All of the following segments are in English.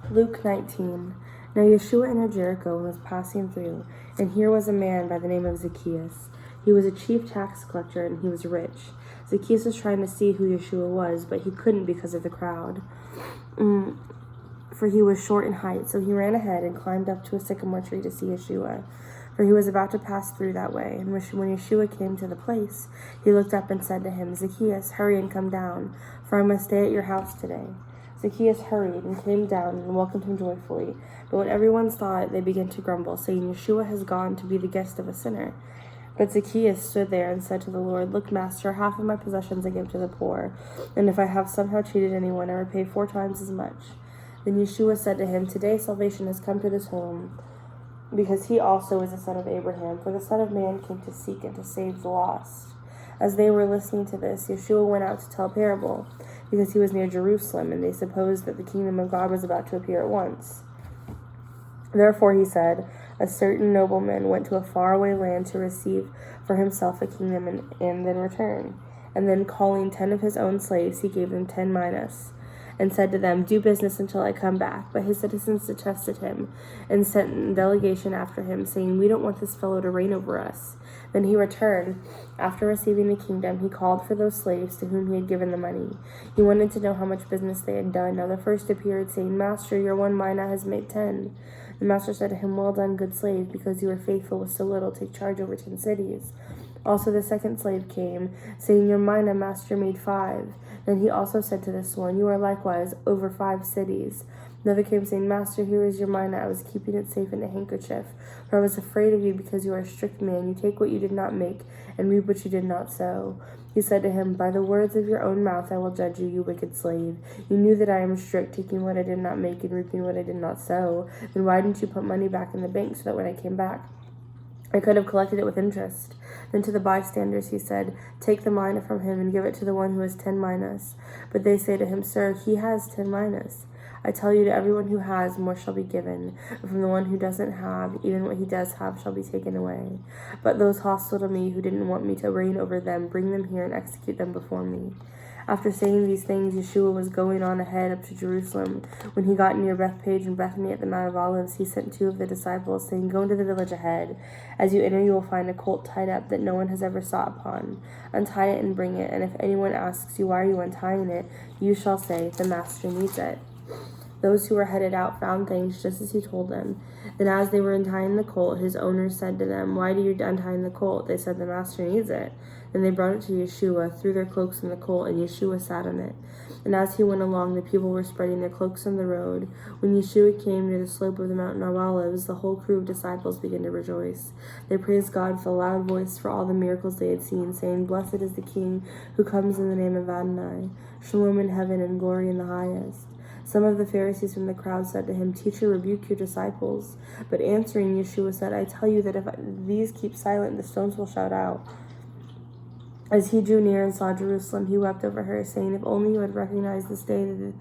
Luke 19. Now Yeshua entered Jericho and was passing through, and here was a man by the name of Zacchaeus. He was a chief tax collector, and he was rich. Zacchaeus was trying to see who Yeshua was, but he couldn't because of the crowd, for he was short in height. So he ran ahead and climbed up to a sycamore tree to see Yeshua, for he was about to pass through that way. And when Yeshua came to the place, he looked up and said to him, Zacchaeus, hurry and come down, for I must stay at your house today. Zacchaeus hurried and came down and welcomed him joyfully. But when everyone saw it, they began to grumble, saying, Yeshua has gone to be the guest of a sinner. But Zacchaeus stood there and said to the Lord, Look, Master, half of my possessions I give to the poor, and if I have somehow cheated anyone, I repay 4 times as much. Then Yeshua said to him, Today salvation has come to this home, because he also is a son of Abraham, for the Son of Man came to seek and to save the lost. As they were listening to this, Yeshua went out to tell a parable, because he was near Jerusalem, and they supposed that the kingdom of God was about to appear at once. Therefore he said, A certain nobleman went to a faraway land to receive for himself a kingdom and then return. And then calling 10 of his own slaves, he gave them 10 minas, and said to them, Do business until I come back. But his citizens detested him, and sent a delegation after him, saying, We don't want this fellow to reign over us. Then he returned. After receiving the kingdom, he called for those slaves to whom he had given the money. He wanted to know how much business they had done. Now the first appeared, saying, Master, your 1 mina has made 10. The master said to him, Well done, good slave, because you were faithful with so little, take charge over 10 cities. Also the second slave came, saying, Your mina, master, made 5. Then he also said to this one, You are likewise over 5 cities. Another came, saying, Master, here is your mina. I was keeping it safe in a handkerchief, for I was afraid of you, because you are a strict man. You take what you did not make, and reap what you did not sow. He said to him, By the words of your own mouth I will judge you, you wicked slave. You knew that I am strict, taking what I did not make and reaping what I did not sow. Then why didn't you put money back in the bank, so that when I came back, I could have collected it with interest? Then to the bystanders he said, Take the mina from him and give it to the one who has 10 minas. But they say to him, Sir, he has 10 minas. I tell you, to everyone who has, more shall be given, but from the one who doesn't have, even what he does have shall be taken away. But those hostile to me, who didn't want me to reign over them, bring them here and execute them before me. After saying these things, Yeshua was going on ahead up to Jerusalem. When he got near Bethpage and Bethany at the Mount of Olives, he sent 2 of the disciples, saying, Go into the village ahead. As you enter, you will find a colt tied up that no one has ever sat upon. Untie it and bring it, and if anyone asks you, Why are you untying it? You shall say, The master needs it. Those who were headed out found things just as he told them. Then as they were untying the colt, his owners said to them, Why do you untie the colt? They said, The master needs it. Then they brought it to Yeshua, threw their cloaks in the colt, and Yeshua sat on it. And as he went along, the people were spreading their cloaks on the road. When Yeshua came near the slope of the Mountain of Olives, the whole crew of disciples began to rejoice. They praised God with a loud voice for all the miracles they had seen, saying, Blessed is the King who comes in the name of Adonai. Shalom in heaven and glory in the highest. Some of the Pharisees from the crowd said to him, Teacher, rebuke your disciples. But answering, Yeshua said, I tell you that if these keep silent, the stones will shout out. As he drew near and saw Jerusalem, he wept over her, saying, If only you had recognized this day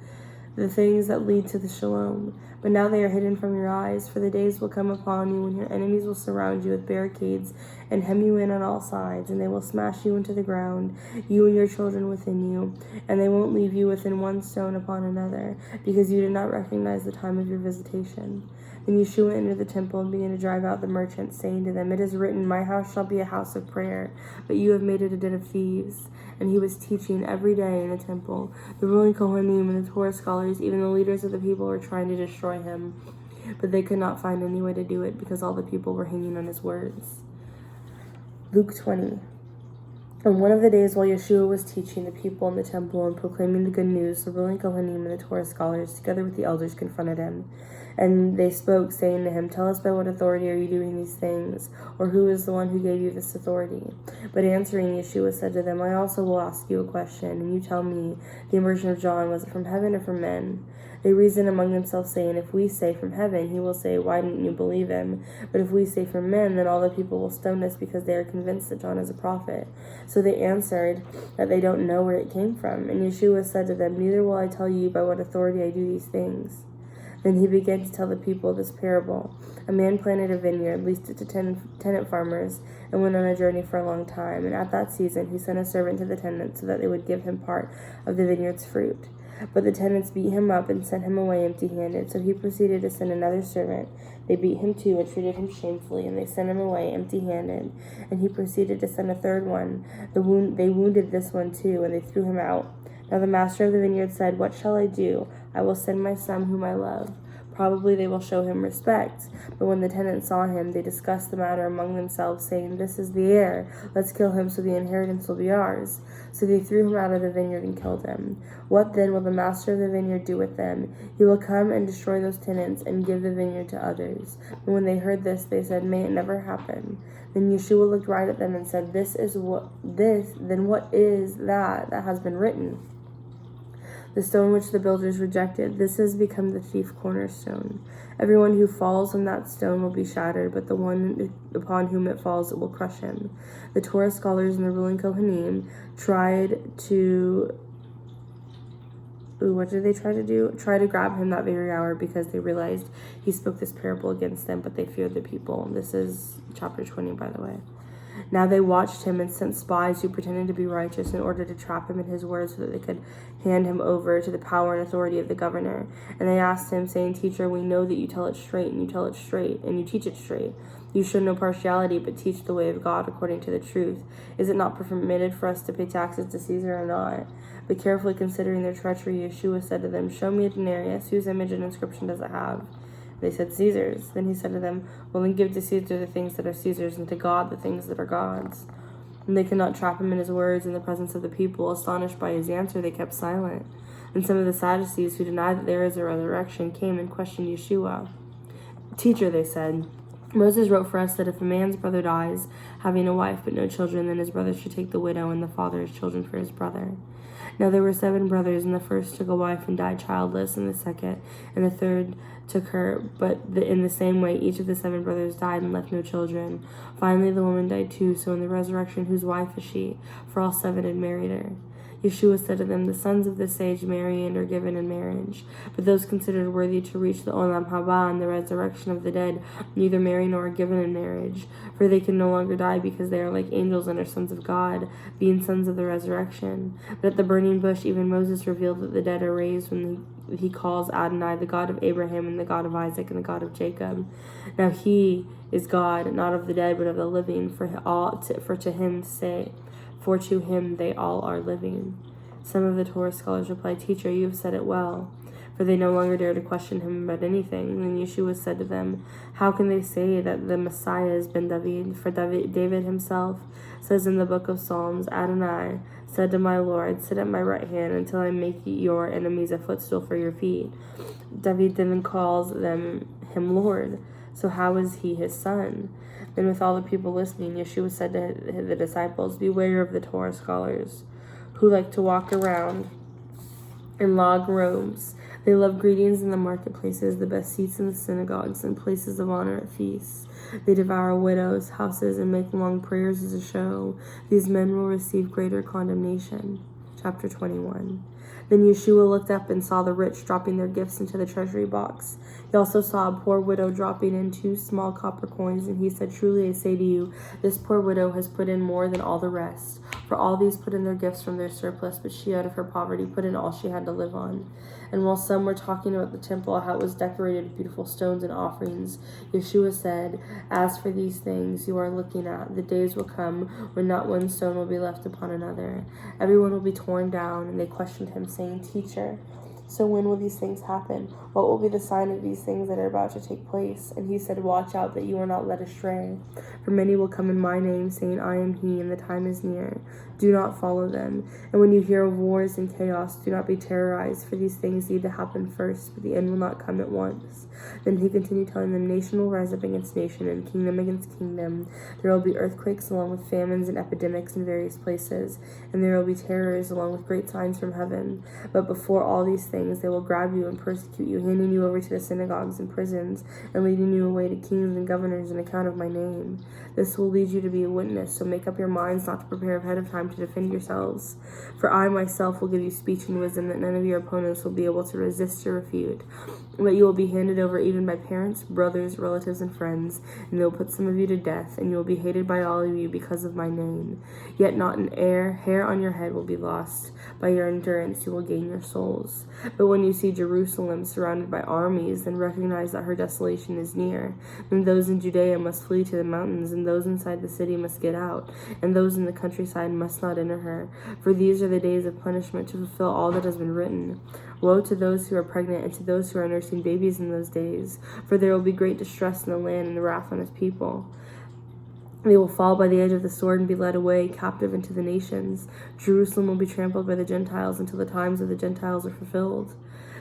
the things that lead to the shalom. But now they are hidden from your eyes, for the days will come upon you when your enemies will surround you with barricades and hem you in on all sides, and they will smash you into the ground, you and your children within you, and they won't leave you within 1 stone upon another, because you did not recognize the time of your visitation. Then Yeshua entered the temple and began to drive out the merchants, saying to them, It is written, My house shall be a house of prayer, but you have made it a den of thieves. And he was teaching every day in the temple. The ruling Kohanim and the Torah scholars, even the leaders of the people, were trying to destroy him. But they could not find any way to do it, because all the people were hanging on his words. Luke 20. On one of the days while Yeshua was teaching the people in the temple and proclaiming the good news, the ruling Kohanim and the Torah scholars, together with the elders, confronted him. And they spoke, saying to him, Tell us by what authority are you doing these things? Or who is the one who gave you this authority? But answering, Yeshua said to them, I also will ask you a question, and you tell me, the immersion of John, was it from heaven or from men? They reasoned among themselves, saying, If we say from heaven, he will say, Why didn't you believe him? But if we say from men, then all the people will stone us, because they are convinced that John is a prophet. So they answered that they don't know where it came from. And Yeshua said to them, Neither will I tell you by what authority I do these things. Then he began to tell the people this parable. A man planted a vineyard, leased it to tenant farmers, and went on a journey for a long time. And at that season he sent a servant to the tenants so that they would give him part of the vineyard's fruit. But the tenants beat him up and sent him away empty-handed. So he proceeded to send another servant. They beat him too and treated him shamefully, and they sent him away empty-handed. And he proceeded to send a third one. They wounded this one too, and they threw him out. Now the master of the vineyard said, "What shall I do? I will send my son whom I love. Probably they will show him respect." But when the tenants saw him, they discussed the matter among themselves, saying, "This is the heir. Let's kill him so the inheritance will be ours." So they threw him out of the vineyard and killed him. What then will the master of the vineyard do with them? He will come and destroy those tenants and give the vineyard to others. And when they heard this, they said, "May it never happen." Then Yeshua looked right at them and said, Then what is that has been written? The stone which the builders rejected, this has become the chief cornerstone. Everyone who falls on that stone will be shattered, but the one upon whom it falls, it will crush him. The Torah scholars and the ruling Kohanim tried to Try to grab him that very hour, because they realized he spoke this parable against them, but they feared the people. This is chapter 20, by the way. Now they watched him and sent spies who pretended to be righteous in order to trap him in his words so that they could hand him over to the power and authority of the governor. And they asked him, saying, "Teacher, we know that you tell it straight, and you tell it straight, and you teach it straight. You show no partiality, but teach the way of God according to the truth. Is it not permitted for us to pay taxes to Caesar or not?" But carefully considering their treachery, Yeshua said to them, "Show me a denarius. Whose image and inscription does it have?" They said, "Caesar's." Then he said to them, "Well, then give to Caesar the things that are Caesar's, and to God the things that are God's." And they could not trap him in his words in the presence of the people. Astonished by his answer, they kept silent. And some of the Sadducees, who denied that there is a resurrection, came and questioned Yeshua. "Teacher," they said, "Moses wrote for us that if a man's brother dies, having a wife but no children, then his brother should take the widow and the father his children for his brother. Now there were 7 brothers, and the first took a wife and died childless, and the second and the third took her, but in the same way each of the 7 brothers died and left no children. Finally the woman died too, so in the resurrection whose wife is she? For all 7 had married her." Yeshua said to them, "The sons of this age marry and are given in marriage, but those considered worthy to reach the Olam Haba and the resurrection of the dead neither marry nor are given in marriage, for they can no longer die because they are like angels and are sons of God, being sons of the resurrection. But at the burning bush even Moses revealed that the dead are raised when he calls Adonai, the God of Abraham and the God of Isaac and the God of Jacob. Now he is God, not of the dead but of the living, for to him they all are living." Some of the Torah scholars replied, "Teacher, you have said it well," for they no longer dared to question him about anything. Then Yeshua said to them, "How can they say that the Messiah has been David? For David himself says in the book of Psalms, 'Adonai said to my Lord, sit at my right hand until I make your enemies a footstool for your feet.' David then calls him Lord. So how is he his son?" Then with all the people listening, Yeshua said to the disciples, "Beware of the Torah scholars, who like to walk around in long robes. They love greetings in the marketplaces, the best seats in the synagogues, and places of honor at feasts. They devour widows' houses and make long prayers as a show. These men will receive greater condemnation." Chapter 21. Then Yeshua looked up and saw the rich dropping their gifts into the treasury box. He also saw a poor widow dropping in 2 small copper coins, and he said, "Truly I say to you, this poor widow has put in more than all the rest. For all these put in their gifts from their surplus, but she out of her poverty put in all she had to live on." And while some were talking about the temple, how it was decorated with beautiful stones and offerings, Yeshua said, "As for these things you are looking at, the days will come when not one stone will be left upon another. Everyone will be torn down." And they questioned him, saying, "Teacher, so when will these things happen? What will be the sign of these things that are about to take place?" And he said, "Watch out that you are not led astray. For many will come in my name, saying, 'I am he,' and the time is near. Do not follow them. And when you hear of wars and chaos, do not be terrorized, for these things need to happen first, but the end will not come at once." Then he continued telling them, "Nation will rise up against nation, and kingdom against kingdom. There will be earthquakes along with famines and epidemics in various places, and there will be terrors along with great signs from heaven. But before all these things things, they will grab you and persecute you, handing you over to the synagogues and prisons, and leading you away to kings and governors on account of my name. This will lead you to be a witness, so make up your minds not to prepare ahead of time to defend yourselves. For I myself will give you speech and wisdom that none of your opponents will be able to resist or refute. But you will be handed over even by parents, brothers, relatives, and friends, and they will put some of you to death, and you will be hated by all of you because of my name. Yet not an hair on your head will be lost. By your endurance you will gain your souls. But when you see Jerusalem surrounded by armies, then recognize that her desolation is near. Then those in Judea must flee to the mountains, and those inside the city must get out, and those in the countryside must not enter her. For these are the days of punishment to fulfill all that has been written. Woe to those who are pregnant and to those who are nursing babies in those days, for there will be great distress in the land and wrath on his people. They will fall by the edge of the sword and be led away captive into the nations. Jerusalem will be trampled by the Gentiles until the times of the Gentiles are fulfilled.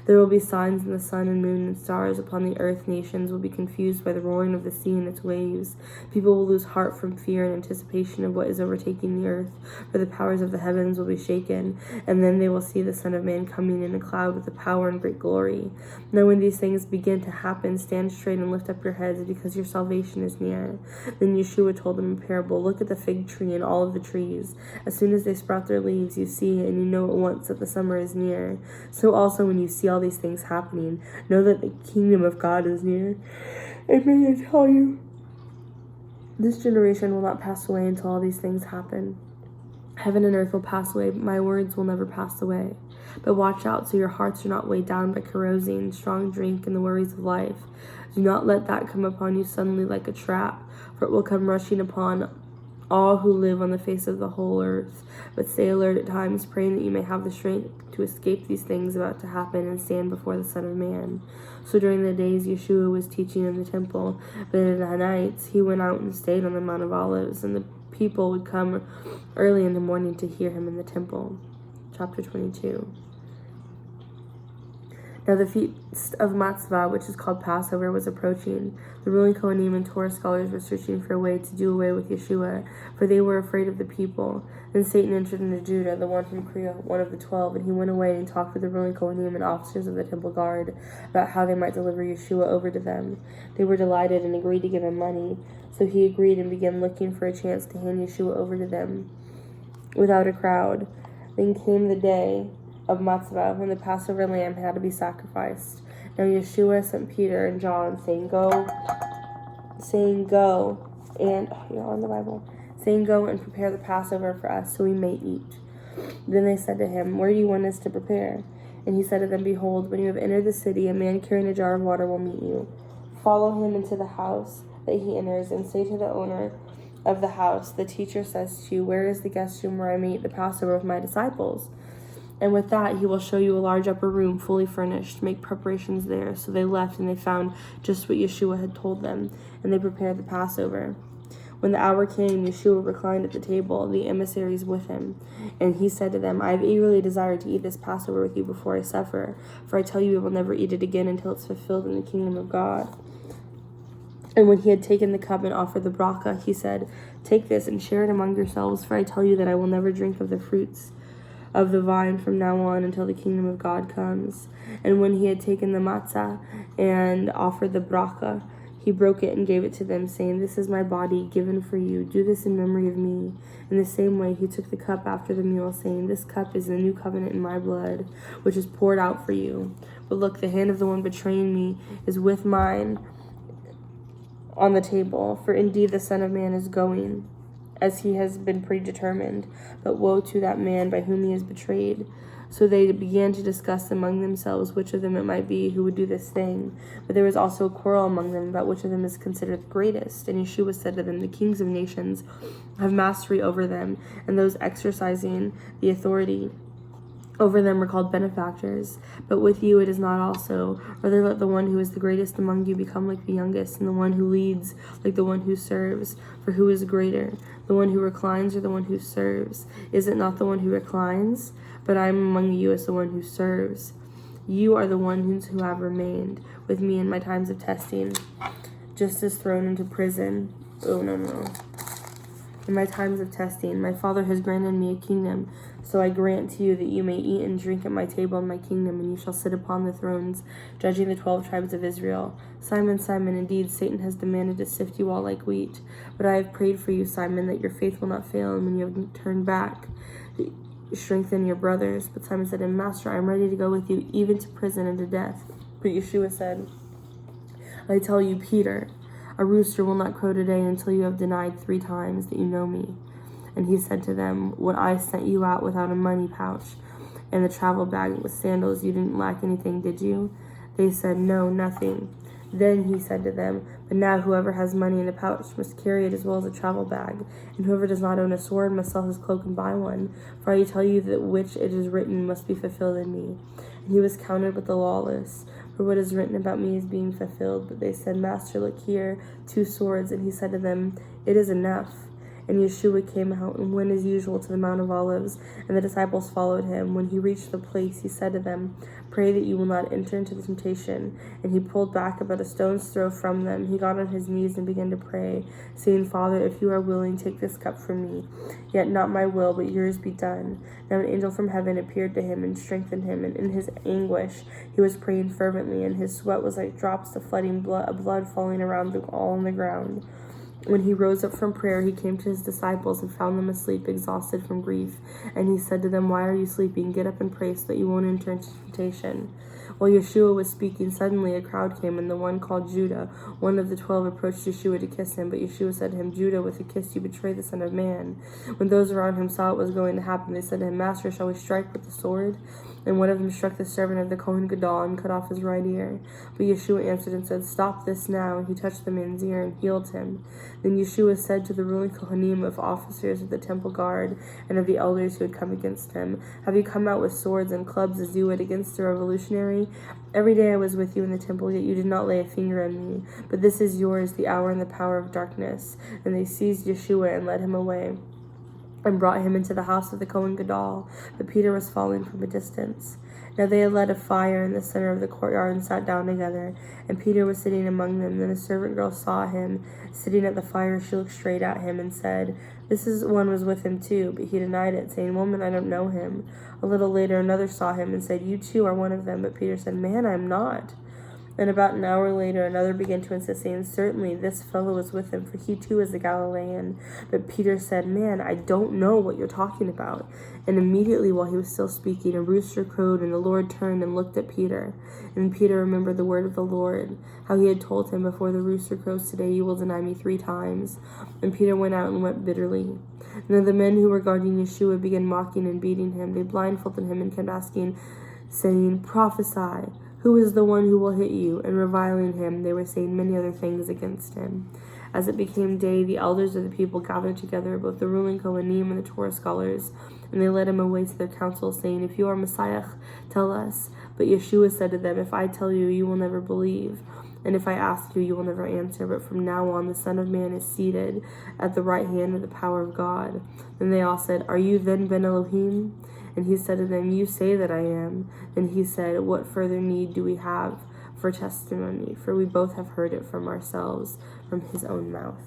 There will be signs in the sun and moon and stars upon the earth. Nations will be confused by the roaring of the sea and its waves. People will lose heart from fear and anticipation of what is overtaking the earth, for the powers of the heavens will be shaken. And then they will see the Son of Man coming in a cloud with the power and great glory. Now when these things begin to happen, stand straight and lift up your heads, because your salvation is near. Then Yeshua told them a parable. Look at the fig tree and all of the trees. As soon as they sprout their leaves, you see and you know at once that the summer is near. So also when you see all these things happening, know that the kingdom of God is near. Amen, I tell you, this generation will not pass away until all these things happen. Heaven and earth will pass away, but my words will never pass away. But watch out so your hearts are not weighed down by carousing, strong drink, and the worries of life. Do not let that come upon you suddenly like a trap, for it will come rushing upon all who live on the face of the whole earth. But stay alert at times, praying that you may have the strength to escape these things about to happen and stand before the Son of Man. So during the days Yeshua was teaching in the temple, but in the nights he went out and stayed on the Mount of Olives, and the people would come early in the morning to hear him in the temple. Chapter 22. Now the feast of Matzvah, which is called Passover, was approaching. The ruling Kohanim and Torah scholars were searching for a way to do away with Yeshua, for they were afraid of the people. Then Satan entered into Judah, the one from Korea, one of the 12, and he went away and talked with the ruling Kohanim and officers of the temple guard about how they might deliver Yeshua over to them. They were delighted and agreed to give him money. So he agreed and began looking for a chance to hand Yeshua over to them without a crowd. Then came the day of Matzvah, when the Passover lamb had to be sacrificed. Now Yeshua sent Peter and John, saying, Go, and go and prepare the Passover for us, so we may eat. Then they said to him, Where do you want us to prepare? And he said to them, Behold, when you have entered the city, a man carrying a jar of water will meet you. Follow him into the house that he enters, and say to the owner of the house, The teacher says to you, Where is the guest room where I may eat the Passover with my disciples? And with that, he will show you a large upper room, fully furnished. Make preparations there. So they left, and they found just what Yeshua had told them, and they prepared the Passover. When the hour came, Yeshua reclined at the table, the emissaries with him. And he said to them, I have eagerly desired to eat this Passover with you before I suffer, for I tell you I will never eat it again until it's fulfilled in the kingdom of God. And when he had taken the cup and offered the bracha, he said, Take this and share it among yourselves, for I tell you that I will never drink of the fruits of the vine from now on until the kingdom of God comes. And when he had taken the matzah and offered the bracha, he broke it and gave it to them, saying, This is my body given for you. Do this in memory of me. In the same way, he took the cup after the meal, saying, This cup is the new covenant in my blood, which is poured out for you. But look, the hand of the one betraying me is with mine on the table. For indeed the Son of Man is going, as he has been predetermined, but woe to that man by whom he is betrayed. So they began to discuss among themselves which of them it might be who would do this thing. But there was also a quarrel among them about which of them is considered the greatest. And Yeshua said to them, The kings of nations have mastery over them, and those exercising the authority over them are called benefactors. But with you it is not also. Rather let the one who is the greatest among you become like the youngest, and the one who leads like the one who serves. For who is greater, the one who reclines or the one who serves? Is it not the one who reclines? But I am among you as the one who serves. You are the ones who have remained with me in my times of testing, just as thrown into prison. In my times of testing, my Father has granted me a kingdom, So I grant to you that you may eat and drink at my table in my kingdom, and you shall sit upon the thrones, judging the 12 tribes of Israel. Simon, Simon, indeed Satan has demanded to sift you all like wheat. But I have prayed for you, Simon, that your faith will not fail, and when you have turned back, strengthen your brothers. But Simon said to him, Master, I am ready to go with you, even to prison and to death. But Yeshua said, I tell you, Peter, a rooster will not crow today until you have denied 3 times that you know me. And he said to them, when I sent you out without a money pouch and the travel bag with sandals, you didn't lack anything, did you? They said, no, nothing. Then he said to them, but now whoever has money in a pouch must carry it as well as a travel bag, and whoever does not own a sword must sell his cloak and buy one. For I tell you that which it is written must be fulfilled in me. And he was counted with the lawless. For what is written about me is being fulfilled. But they said, Master, look here, 2 swords. And he said to them, it is enough. And Yeshua came out and went as usual to the Mount of Olives, and the disciples followed him. When he reached the place, he said to them, pray that you will not enter into the temptation. And he pulled back about a stone's throw from them. He got on his knees and began to pray, saying, Father, if you are willing, take this cup from me. Yet not my will, but yours be done. Now an angel from heaven appeared to him and strengthened him, and in his anguish he was praying fervently, and his sweat was like drops of flooding blood falling around all on the ground. When he rose up from prayer, he came to his disciples and found them asleep, exhausted from grief. And he said to them, why are you sleeping? Get up and pray so that you won't enter into temptation. While Yeshua was speaking, suddenly a crowd came, and the one called Judah, one of the 12, approached Yeshua to kiss him. But Yeshua said to him, Judah, with a kiss you betray the Son of Man. When those around him saw what was going to happen, they said to him, Master, shall we strike with the sword? And one of them struck the servant of the Kohen Gadol and cut off his right ear. But Yeshua answered and said, stop this now. And he touched the man's ear and healed him. Then Yeshua said to the ruling Kohanim, of officers of the temple guard and of the elders who had come against him, have you come out with swords and clubs as you would against the revolutionary? Every day I was with you in the temple, yet you did not lay a finger on me. But this is yours, the hour and the power of darkness. And they seized Yeshua and led him away, and brought him into the house of the Kohen Gadol, but Peter was following from a distance. Now they had lit a fire in the center of the courtyard and sat down together, and Peter was sitting among them. Then a servant girl saw him sitting at the fire. She looked straight at him and said, this is one was with him too. But he denied it, saying, woman, I don't know him. A little later another saw him and said, you too are one of them. But Peter said, man, I am not. And about an hour later, another began to insist, saying, certainly this fellow was with him, for he too is a Galilean. But Peter said, man, I don't know what you're talking about. And immediately while he was still speaking, a rooster crowed, and the Lord turned and looked at Peter. And Peter remembered the word of the Lord, how he had told him, before the rooster crows today, you will deny me 3 times. And Peter went out and wept bitterly. Now the men who were guarding Yeshua began mocking and beating him. They blindfolded him and kept asking, saying, prophesy. Who is the one who will hit you? And reviling him, they were saying many other things against him. As it became day, the elders of the people gathered together, both the ruling Kohanim and the Torah scholars, and they led him away to their council, saying, if you are Messiah, tell us. But Yeshua said to them, if I tell you, you will never believe. And if I ask you, you will never answer. But from now on, the Son of Man is seated at the right hand of the power of God. Then they all said, are you then Ben Elohim? And he said to them, you say that I am. Then he said, what further need do we have for testimony? For we both have heard it from ourselves, from his own mouth.